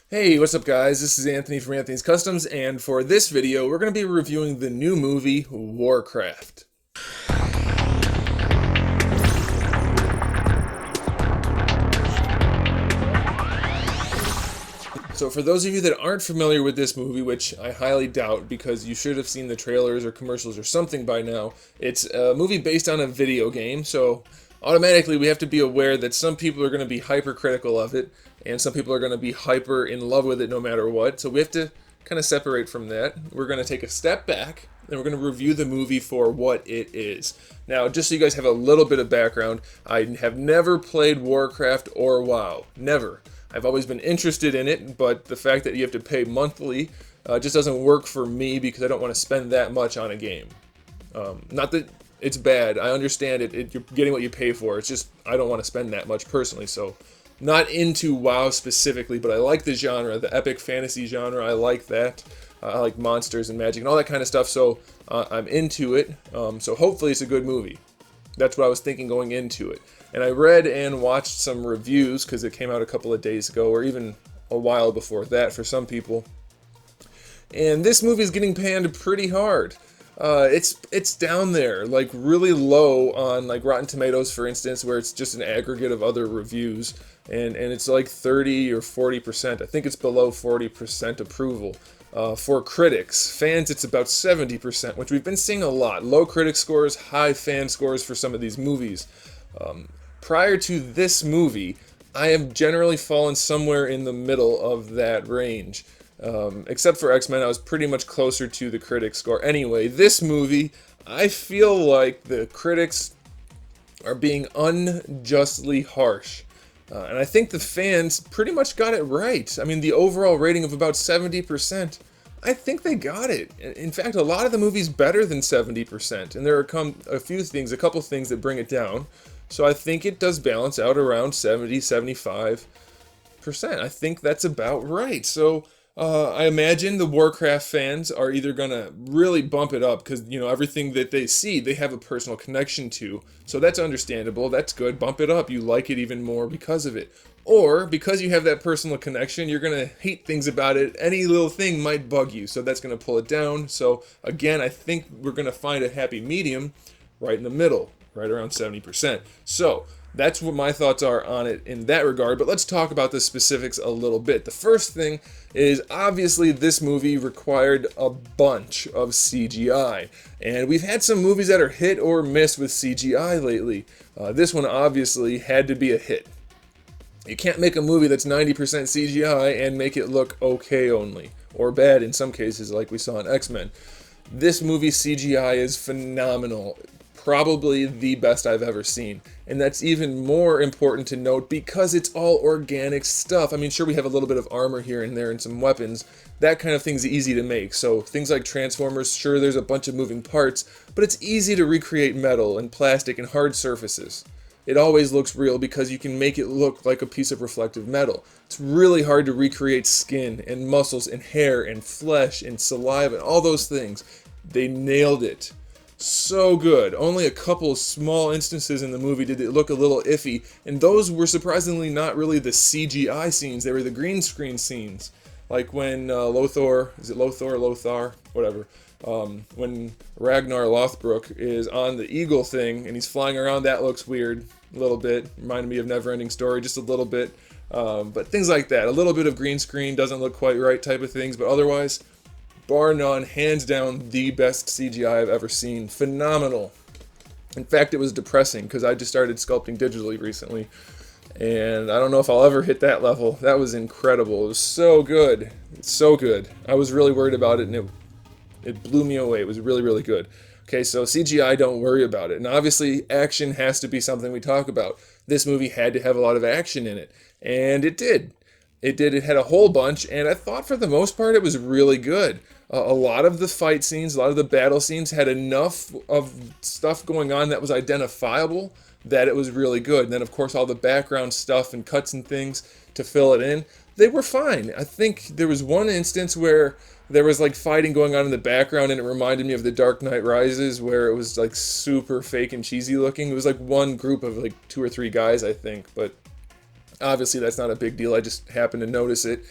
Hey, what's up guys? This is Anthony from Anthony's Customs, and for this video, we're going to be reviewing the new movie, Warcraft. So for those of you that aren't familiar with this movie, which I highly doubt because you should have seen the trailers or commercials or something by now, it's a movie based on a video game, so automatically we have to be aware that some people are going to be hypercritical of it, and some people are going to be hyper in love with it no matter what, so we have to kind of separate from that. We're going to take a step back, and we're going to review the movie for what it is. Now, just so you guys have a little bit of background, I have never played Warcraft or WoW. Never. I've always been interested in it, but the fact that you have to pay monthly just doesn't work for me because I don't want to spend that much on a game. Not that it's bad. I understand it. You're getting what you pay for. It's just I don't want to spend that much personally. So not into WoW specifically, but I like the genre, the epic fantasy genre. I like that. I like monsters and magic and all that kind of stuff. So I'm into it. So hopefully it's a good movie. That's what I was thinking going into it. And I read and watched some reviews because it came out a couple of days ago, or even a while before that for some people. And this movie is getting panned pretty hard. It's down there, like really low on like Rotten Tomatoes, for instance, where it's just an aggregate of other reviews, and it's like 30 or 40%. I think it's below 40% approval. For critics, fans, it's about 70%, which we've been seeing a lot. Low critic scores, high fan scores for some of these movies. Prior to this movie, I have generally fallen somewhere in the middle of that range. Except for X-Men, I was pretty much closer to the critic score. Anyway, this movie, I feel like the critics are being unjustly harsh. And I think the fans pretty much got it right. I mean, the overall rating of about 70%, I think they got it. In fact, a lot of the movie's better than 70%. And there are a couple things that bring it down. So I think it does balance out around 70, 75%. I think that's about right. So I imagine the Warcraft fans are either going to really bump it up because, you know, everything that they see, they have a personal connection to. So that's understandable. That's good. Bump it up. You like it even more because of it. Or because you have that personal connection, you're going to hate things about it. Any little thing might bug you. So that's going to pull it down. So again, I think we're going to find a happy medium right in the middle, right around 70%. So that's what my thoughts are on it in that regard, but let's talk about the specifics a little bit. The first thing is obviously this movie required a bunch of CGI, and we've had some movies that are hit or miss with CGI lately. This one obviously had to be a hit. You can't make a movie that's 90% CGI and make it look okay only, or bad in some cases like we saw in X-Men. This movie's CGI is phenomenal. Probably the best I've ever seen. And that's even more important to note because it's all organic stuff. I mean, sure, we have a little bit of armor here and there and some weapons. That kind of thing's easy to make. So things like Transformers, sure, there's a bunch of moving parts, but it's easy to recreate metal and plastic and hard surfaces. It always looks real because you can make it look like a piece of reflective metal. It's really hard to recreate skin and muscles and hair and flesh and saliva and all those things. They nailed it. So good. Only a couple of small instances in the movie did it look a little iffy, and those were surprisingly not really the CGI scenes, they were the green screen scenes. Like when Lothar, whatever, when Ragnar Lothbrok is on the eagle thing and he's flying around, that looks weird a little bit. Reminded me of Neverending Story just a little bit. But things like that. A little bit of green screen doesn't look quite right type of things, but otherwise, bar none, hands down, the best CGI I've ever seen. Phenomenal. In fact, it was depressing because I just started sculpting digitally recently, and I don't know if I'll ever hit that level. That was incredible. It was so good. It's so good. I was really worried about it, and it blew me away. It was really, really good. Okay, so CGI, don't worry about it. And obviously, action has to be something we talk about. This movie had to have a lot of action in it, and it did. It did. It had a whole bunch, and I thought for the most part it was really good. A lot of the fight scenes, a lot of the battle scenes had enough of stuff going on that was identifiable that it was really good. And then, of course, all the background stuff and cuts and things to fill it in, they were fine. I think there was one instance where there was like fighting going on in the background, and it reminded me of The Dark Knight Rises, where it was like super fake and cheesy looking. It was like one group of like 2 or 3 guys, I think, but obviously that's not a big deal. I just happened to notice it.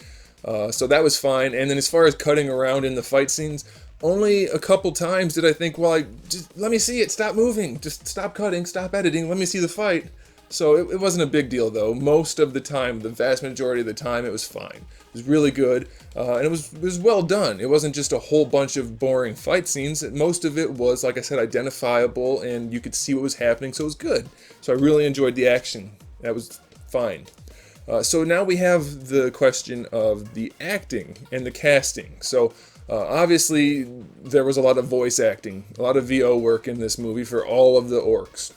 So that was fine. And then as far as cutting around in the fight scenes, only a couple times did I think, well, just let me see it, stop moving, just stop cutting, stop editing, let me see the fight. So it wasn't a big deal, though. Most of the time, the vast majority of the time, it was fine. It was really good, and it was well done. It wasn't just a whole bunch of boring fight scenes. Most of it was, like I said, identifiable, and you could see what was happening, so it was good. So I really enjoyed the action. That was fine. So now we have the question of the acting and the casting. So obviously, there was a lot of voice acting, a lot of VO work in this movie for all of the orcs.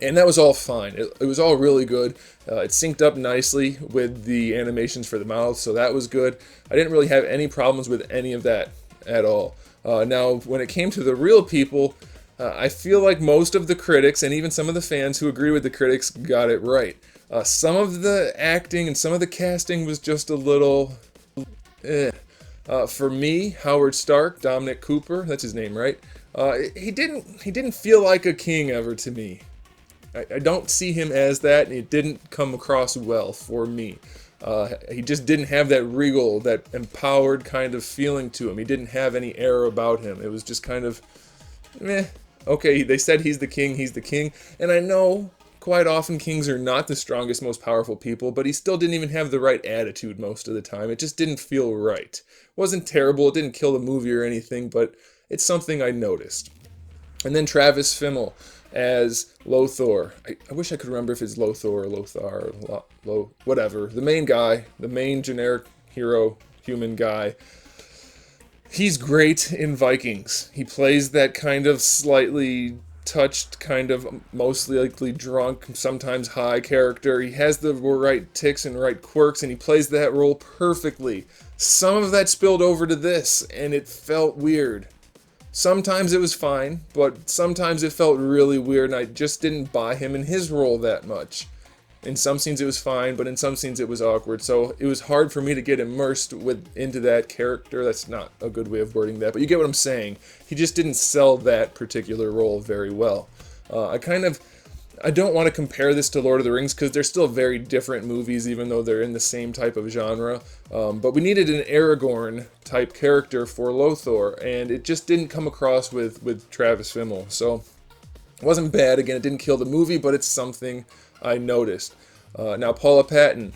And that was all fine. It was all really good. It synced up nicely with the animations for the mouths, so that was good. I didn't really have any problems with any of that at all. Now, when it came to the real people, I feel like most of the critics, and even some of the fans who agree with the critics, got it right. Some of the acting and some of the casting was just a little for me, Howard Stark, Dominic Cooper, that's his name, right? He didn't feel like a king ever to me. I don't see him as that, and it didn't come across well for me. He just didn't have that regal, that empowered kind of feeling to him. He didn't have any air about him. It was just kind of, meh. Okay, they said he's the king, and I know quite often kings are not the strongest, most powerful people, but he still didn't even have the right attitude most of the time. It just didn't feel right. It wasn't terrible, it didn't kill the movie or anything, but it's something I noticed. And then Travis Fimmel as Lothar. I wish I could remember if it's Lothar or Lothar, whatever. The main guy, the main generic hero, human guy. He's great in Vikings. He plays that kind of slightly touched, kind of mostly likely drunk, sometimes high character. He has the right tics and right quirks, and he plays that role perfectly. Some of that spilled over to this, and it felt weird. Sometimes it was fine, but sometimes it felt really weird, and I just didn't buy him in his role that much. In some scenes it was fine, but in some scenes it was awkward, so it was hard for me to get immersed into that character. That's not a good way of wording that, but you get what I'm saying. He just didn't sell that particular role very well. I don't want to compare this to Lord of the Rings because they're still very different movies, even though they're in the same type of genre. But we needed an Aragorn type character for Lothar, and it just didn't come across with Travis Fimmel. So it wasn't bad. Again, it didn't kill the movie, but it's something I noticed. Now Paula Patton,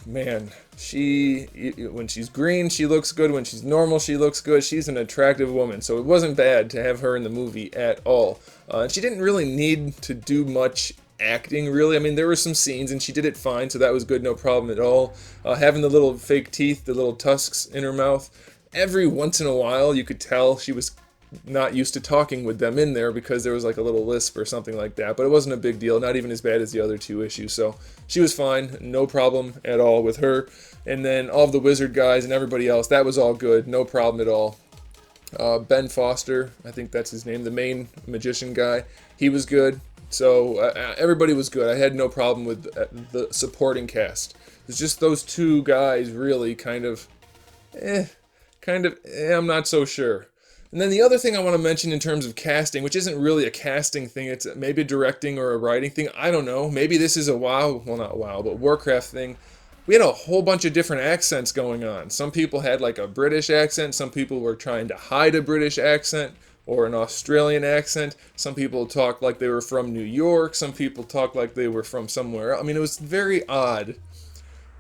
man, when she's green, she looks good. When she's normal, she looks good. She's an attractive woman, so it wasn't bad to have her in the movie at all. And she didn't really need to do much acting, really. I mean, there were some scenes, and she did it fine, so that was good, no problem at all. Having the little fake teeth, the little tusks in her mouth, every once in a while, you could tell she was not used to talking with them in there because there was like a little lisp or something like that, but it wasn't a big deal, not even as bad as the other two issues, so she was fine, no problem at all with her. And then all of the wizard guys and everybody else, that was all good, no problem at all. Ben Foster, I think that's his name, the main magician guy, he was good, so everybody was good. I had no problem with the supporting cast. It's just those two guys really I'm not so sure. And then the other thing I want to mention in terms of casting, which isn't really a casting thing, it's maybe a directing or a writing thing, I don't know. Maybe this is a but Warcraft thing. We had a whole bunch of different accents going on. Some people had like a British accent, some people were trying to hide a British accent or an Australian accent. Some people talked like they were from New York, some people talked like they were from somewhere else. I mean, it was very odd.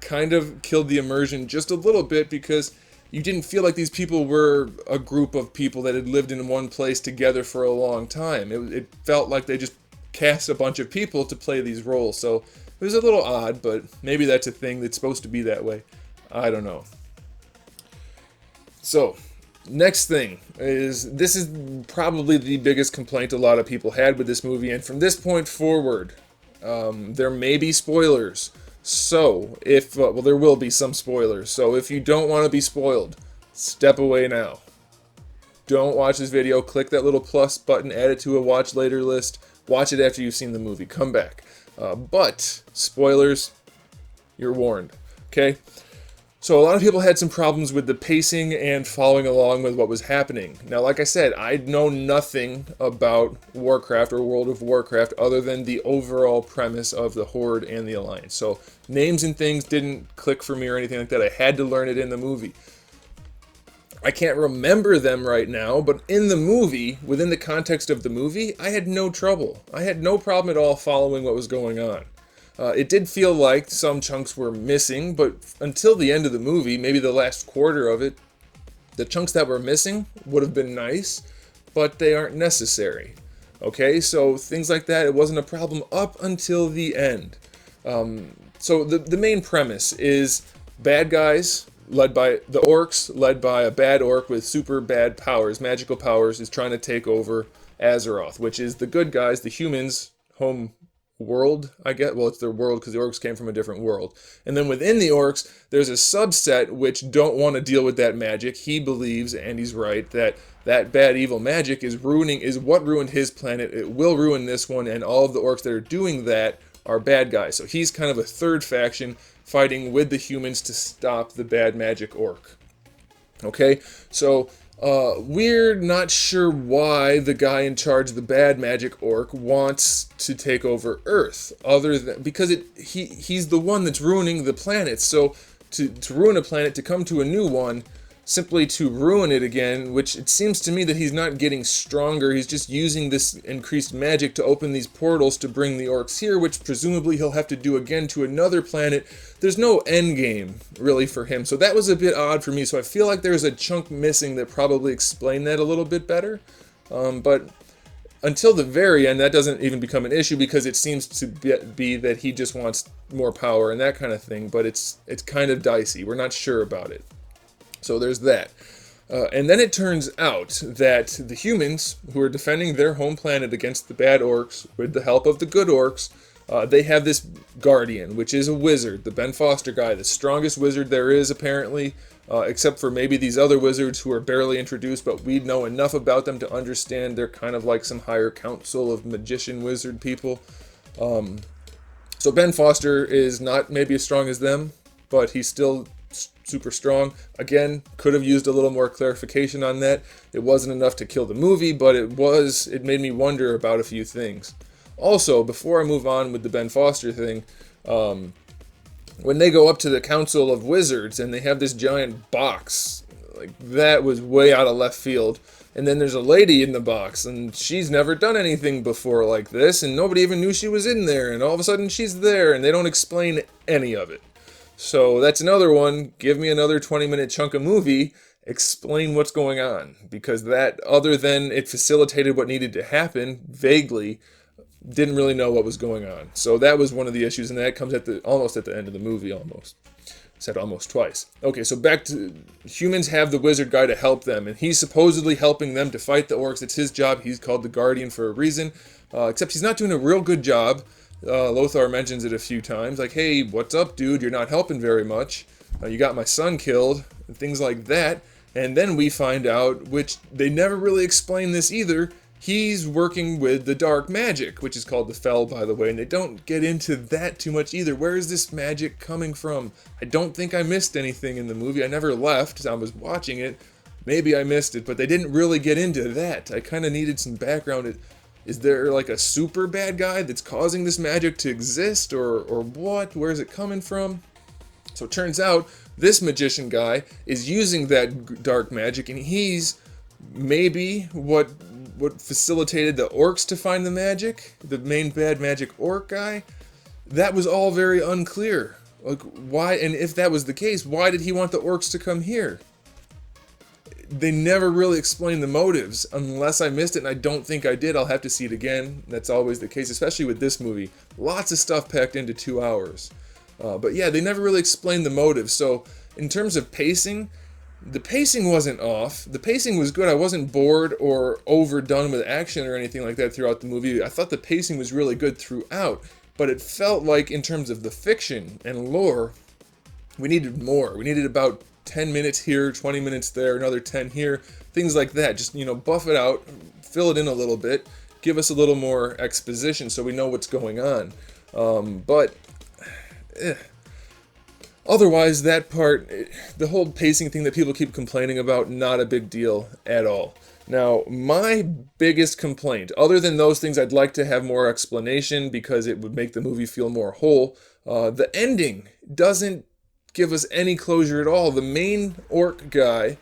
Kind of killed the immersion just a little bit because you didn't feel like these people were a group of people that had lived in one place together for a long time. It felt like they just cast a bunch of people to play these roles. So it was a little odd, but maybe that's a thing that's supposed to be that way. I don't know. So, next thing is, this is probably the biggest complaint a lot of people had with this movie, and from this point forward, there may be spoilers. So, there will be some spoilers. So, if you don't want to be spoiled, step away now. Don't watch this video. Click that little plus button, add it to a watch later list. Watch it after you've seen the movie. Come back. But, spoilers, you're warned. Okay? So a lot of people had some problems with the pacing and following along with what was happening. Now, like I said, I know nothing about Warcraft or World of Warcraft other than the overall premise of the Horde and the Alliance. So names and things didn't click for me or anything like that. I had to learn it in the movie. I can't remember them right now, but in the movie, within the context of the movie, I had no trouble. I had no problem at all following what was going on. It did feel like some chunks were missing, but until the end of the movie, maybe the last quarter of it, the chunks that were missing would have been nice, but they aren't necessary. Okay, so things like that, it wasn't a problem up until the end. So the main premise is bad guys, led by the orcs, led by a bad orc with super bad powers, magical powers, is trying to take over Azeroth, which is the good guys, the humans' home world, I guess. Well, it's their world because the orcs came from a different world. And then within the orcs, there's a subset which don't want to deal with that magic. He believes, and he's right, that that bad evil magic is what ruined his planet. It will ruin this one, and all of the orcs that are doing that are bad guys. So he's kind of a third faction fighting with the humans to stop the bad magic orc. Okay, so we're not sure why the guy in charge of the bad magic orc wants to take over Earth, other than because he's the one that's ruining the planet. So to ruin a planet, to come to a new one, simply to ruin it again, which it seems to me that he's not getting stronger. He's just using this increased magic to open these portals to bring the orcs here, which presumably he'll have to do again to another planet. There's no end game, really, for him. So that was a bit odd for me. So I feel like there's a chunk missing that probably explained that a little bit better. But until the very end, that doesn't even become an issue because it seems to be that he just wants more power and that kind of thing. But it's kind of dicey. We're not sure about it. So there's that. And then it turns out that the humans who are defending their home planet against the bad orcs with the help of the good orcs, they have this guardian, which is a wizard, the Ben Foster guy, the strongest wizard there is apparently, except for maybe these other wizards who are barely introduced, but we know enough about them to understand they're kind of like some higher council of magician wizard people. So Ben Foster is not maybe as strong as them, but he's still super strong. Again, could have used a little more clarification on that. It wasn't enough to kill the movie, but it made me wonder about a few things. Also, before I move on with the Ben Foster thing, when they go up to the Council of Wizards and they have this giant box, like that was way out of left field. And then there's a lady in the box, and she's never done anything before like this, and nobody even knew she was in there, and all of a sudden she's there, and they don't explain any of it. So that's another one. Give me another 20-minute chunk of movie. Explain what's going on. Because that, other than it facilitated what needed to happen, vaguely, didn't really know what was going on. So that was one of the issues, and that comes almost at the end of the movie, almost. Said almost twice. Okay, so back to humans have the wizard guy to help them, and he's supposedly helping them to fight the orcs. It's his job. He's called the Guardian for a reason, except he's not doing a real good job. Lothar mentions it a few times, like, hey, what's up, dude? You're not helping very much. You got my son killed, and things like that. And then we find out, which they never really explain this either, he's working with the dark magic, which is called the Fel, by the way, and they don't get into that too much either. Where is this magic coming from? I don't think I missed anything in the movie. I never left. I was watching it. Maybe I missed it, but they didn't really get into that. I kind of needed some background. Is there like a super bad guy that's causing this magic to exist, or what? Where is it coming from? So it turns out this magician guy is using that dark magic, and he's maybe what facilitated the orcs to find the magic, the main bad magic orc guy. That was all very unclear. Like, why, and if that was the case, why did he want the orcs to come here? They never really explained the motives, unless I missed it, and I don't think I did. I'll have to see it again. That's always the case, especially with this movie. Lots of stuff packed into 2 hours. But yeah, they never really explained the motives. So in terms of pacing, the pacing wasn't off. The pacing was good. I wasn't bored or overdone with action or anything like that throughout the movie. I thought the pacing was really good throughout, but it felt like in terms of the fiction and lore, we needed more. We needed about 10 minutes here, 20 minutes there, another 10 here, things like that. Just, buff it out, fill it in a little bit, give us a little more exposition so we know what's going on. Otherwise, that part, the whole pacing thing that people keep complaining about, not a big deal at all. Now, my biggest complaint, other than those things I'd like to have more explanation because it would make the movie feel more whole, the ending doesn't give us any closure at all. The main orc guy,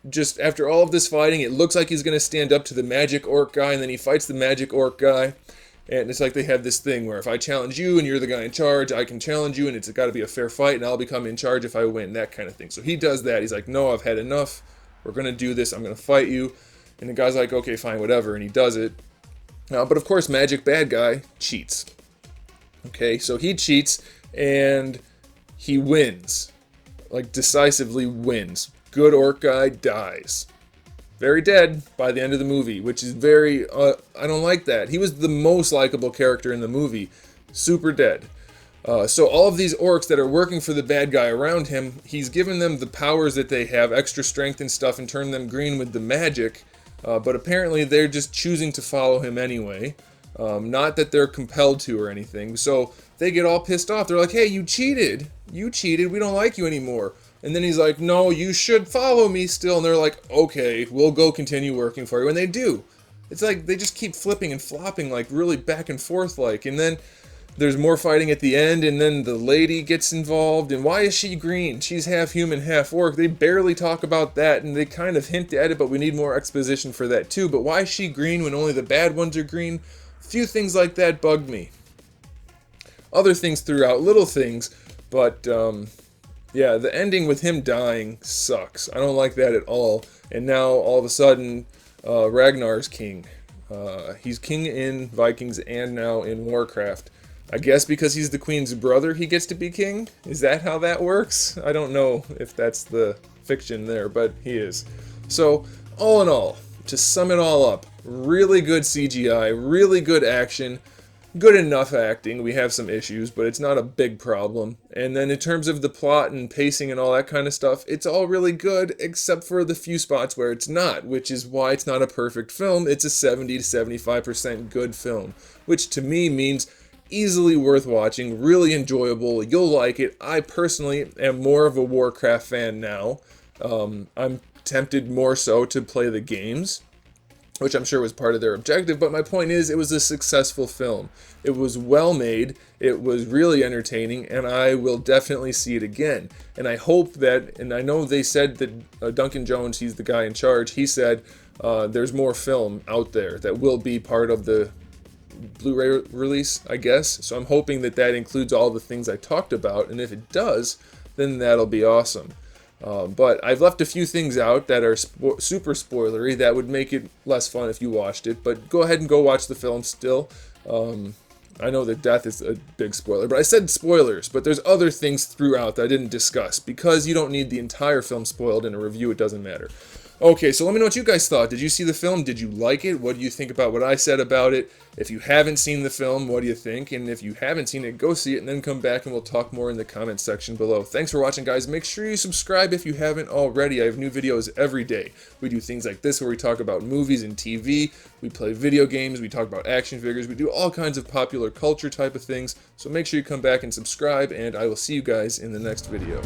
just after all of this fighting, it looks like he's going to stand up to the magic orc guy, and then he fights the magic orc guy. And it's like they have this thing where if I challenge you and you're the guy in charge, I can challenge you and it's got to be a fair fight and I'll become in charge if I win, that kind of thing. So he does that. He's like, no, I've had enough. We're going to do this. I'm going to fight you. And the guy's like, okay, fine, whatever. And he does it. But of course, magic bad guy cheats. Okay, so he cheats and he wins. Like, decisively wins. Good orc guy dies. Very dead by the end of the movie, which is very, I don't like that. He was the most likable character in the movie. Super dead. So all of these orcs that are working for the bad guy around him, he's given them the powers that they have, extra strength and stuff, and turned them green with the magic. But apparently they're just choosing to follow him anyway. Not that they're compelled to or anything. So they get all pissed off. They're like, hey, you cheated. You cheated. We don't like you anymore. And then he's like, no, you should follow me still. And they're like, okay, we'll go continue working for you. And they do. It's like they just keep flipping and flopping, like really back and forth like. And then there's more fighting at the end, and then the lady gets involved. And why is she green? She's half human, half orc. They barely talk about that, and they kind of hint at it, but we need more exposition for that too. But why is she green when only the bad ones are green? A few things like that bugged me. Other things throughout, little things, but yeah, the ending with him dying sucks. I don't like that at all. And now, all of a sudden, Ragnar's king. He's king in Vikings and now in Warcraft. I guess because he's the queen's brother, he gets to be king? Is that how that works? I don't know if that's the fiction there, but he is. So, all in all, to sum it all up, really good CGI, really good action, good enough acting. We have some issues, but it's not a big problem. And then in terms of the plot and pacing and all that kind of stuff, it's all really good, except for the few spots where it's not, which is why it's not a perfect film. It's a 70 to 75% good film, which to me means easily worth watching, really enjoyable. You'll like it. I personally am more of a Warcraft fan now. I'm tempted more so to play the games, which I'm sure was part of their objective, but my point is, it was a successful film. It was well made, it was really entertaining, and I will definitely see it again. And I hope that, and I know they said that Duncan Jones, he's the guy in charge, he said there's more film out there that will be part of the Blu-ray release, I guess. So I'm hoping that that includes all the things I talked about, and if it does, then that'll be awesome. But I've left a few things out that are super spoilery that would make it less fun if you watched it. But go ahead and go watch the film still. I know that death is a big spoiler, but I said spoilers. But there's other things throughout that I didn't discuss. Because you don't need the entire film spoiled in a review, it doesn't matter. Okay, so let me know what you guys thought. Did you see the film? Did you like it? What do you think about what I said about it? If you haven't seen the film, what do you think? And if you haven't seen it, go see it and then come back and we'll talk more in the comments section below. Thanks for watching, guys. Make sure you subscribe if you haven't already. I have new videos every day. We do things like this where we talk about movies and TV. We play video games. We talk about action figures. We do all kinds of popular culture type of things. So make sure you come back and subscribe, and I will see you guys in the next video.